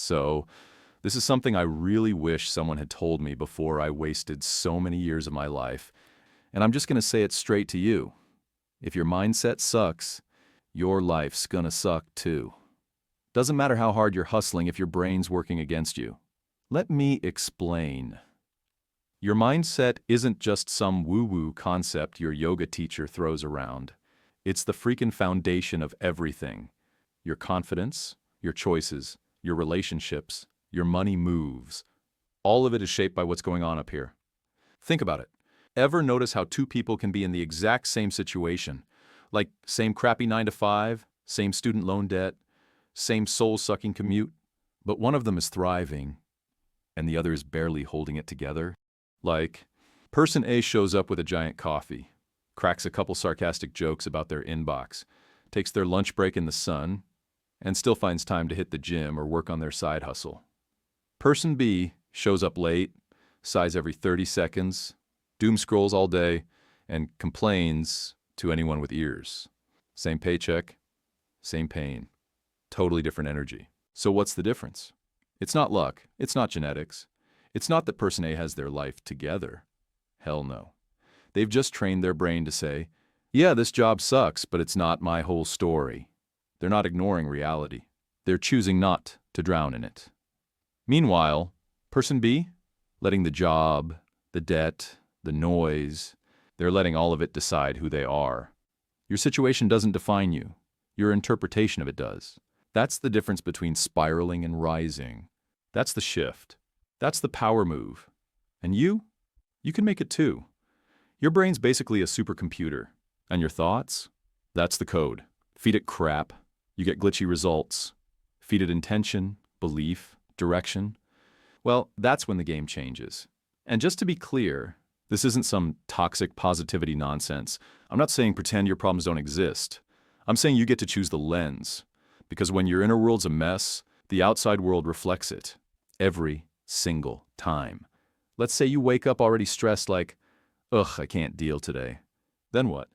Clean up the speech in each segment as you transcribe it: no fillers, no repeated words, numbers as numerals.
So, this is something I really wish someone had told me before I wasted so many years of my life. And I'm just going to say it straight to you. If your mindset sucks, your life's gonna suck too. Doesn't matter how hard you're hustling if your brain's working against you. Let me explain. Your mindset isn't just some woo-woo concept your yoga teacher throws around. It's the freaking foundation of everything. Your confidence, your choices, your relationships, your money moves. All of it is shaped by what's going on up here. Think about it. Ever notice how two people can be in the exact same situation? Like same crappy 9 to 5, same student loan debt, same soul-sucking commute, but one of them is thriving and the other is barely holding it together? Like, person A shows up with a giant coffee, cracks a couple sarcastic jokes about their inbox, takes their lunch break in the sun, and still finds time to hit the gym or work on their side hustle. Person B shows up late, sighs every 30 seconds, doom scrolls all day, and complains to anyone with ears. Same paycheck, same pain, totally different energy. So what's the difference? It's not luck, it's not genetics. It's not that person A has their life together. Hell no. They've just trained their brain to say, yeah, this job sucks, but it's not my whole story. They're not ignoring reality. They're choosing not to drown in it. Meanwhile, person B, letting the job, the debt, the noise, they're letting all of it decide who they are. Your situation doesn't define you. Your interpretation of it does. That's the difference between spiraling and rising. That's the shift. That's the power move. And you can make it too. Your brain's basically a supercomputer. And your thoughts? That's the code. Feed it crap, you get glitchy results. Feed it intention, belief, direction. Well, that's when the game changes. And just to be clear, this isn't some toxic positivity nonsense. I'm not saying pretend your problems don't exist. I'm saying you get to choose the lens. Because when your inner world's a mess, the outside world reflects it. Every single time. Let's say you wake up already stressed like, ugh, I can't deal today. Then what?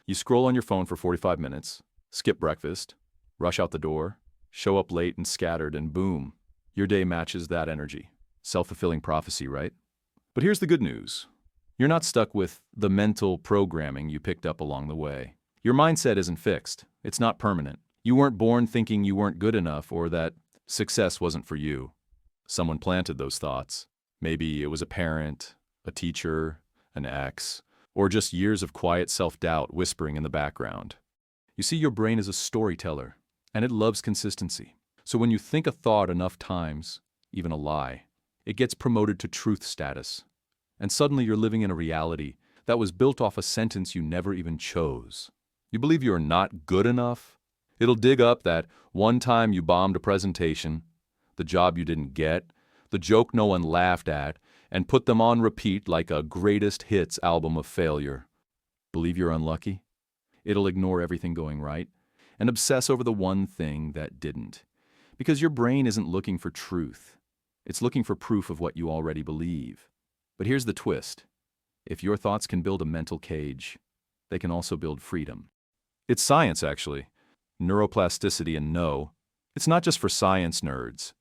You scroll on your phone for 45 minutes, skip breakfast, rush out the door, show up late and scattered, and boom, your day matches that energy. Self-fulfilling prophecy, right? But here's the good news. You're not stuck with the mental programming you picked up along the way. Your mindset isn't fixed. It's not permanent. You weren't born thinking you weren't good enough or that success wasn't for you. Someone planted those thoughts. Maybe it was a parent, a teacher, an ex, or just years of quiet self-doubt whispering in the background. You see, your brain is a storyteller, and it loves consistency. So when you think a thought enough times, even a lie, it gets promoted to truth status. And suddenly you're living in a reality that was built off a sentence you never even chose. You believe you're not good enough? It'll dig up that one time you bombed a presentation, the job you didn't get, the joke no one laughed at, and put them on repeat like a greatest hits album of failure. Believe you're unlucky? It'll ignore everything going right and obsess over the one thing that didn't. Because your brain isn't looking for truth. It's looking for proof of what you already believe. But here's the twist. If your thoughts can build a mental cage, they can also build freedom. It's science, actually. Neuroplasticity, and no, it's not just for science nerds.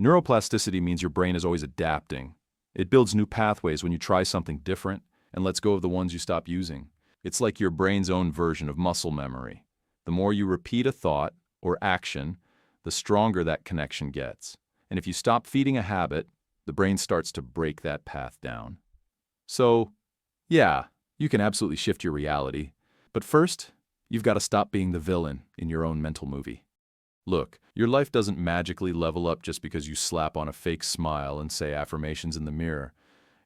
Neuroplasticity means your brain is always adapting. It builds new pathways when you try something different and lets go of the ones you stop using. It's like your brain's own version of muscle memory. The more you repeat a thought or action, the stronger that connection gets. And if you stop feeding a habit, the brain starts to break that path down. So, yeah, you can absolutely shift your reality. But first, you've got to stop being the villain in your own mental movie. Look, your life doesn't magically level up just because you slap on a fake smile and say affirmations in the mirror.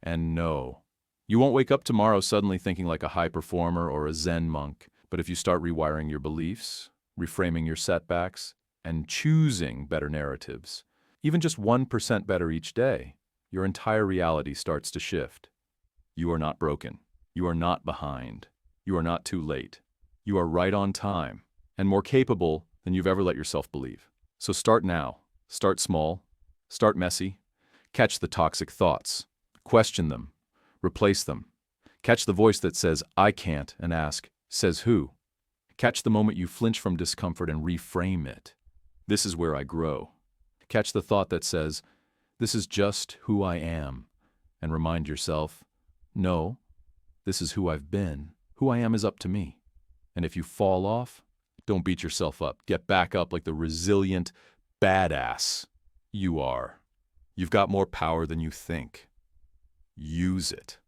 And no, you won't wake up tomorrow suddenly thinking like a high performer or a Zen monk. But if you start rewiring your beliefs, reframing your setbacks, and choosing better narratives, even just 1% better each day, your entire reality starts to shift. You are not broken. You are not behind. You are not too late. You are right on time and more capable than you've ever let yourself believe. So start now. Start small. Start messy. Catch the toxic thoughts. Question them. Replace them. Catch the voice that says, I can't, and ask, says who? Catch the moment you flinch from discomfort and reframe it. This is where I grow. Catch the thought that says, "This is just who I am," and remind yourself, "No, this is who I've been. Who I am is up to me." And if you fall off, don't beat yourself up. Get back up like the resilient badass you are. You've got more power than you think. Use it.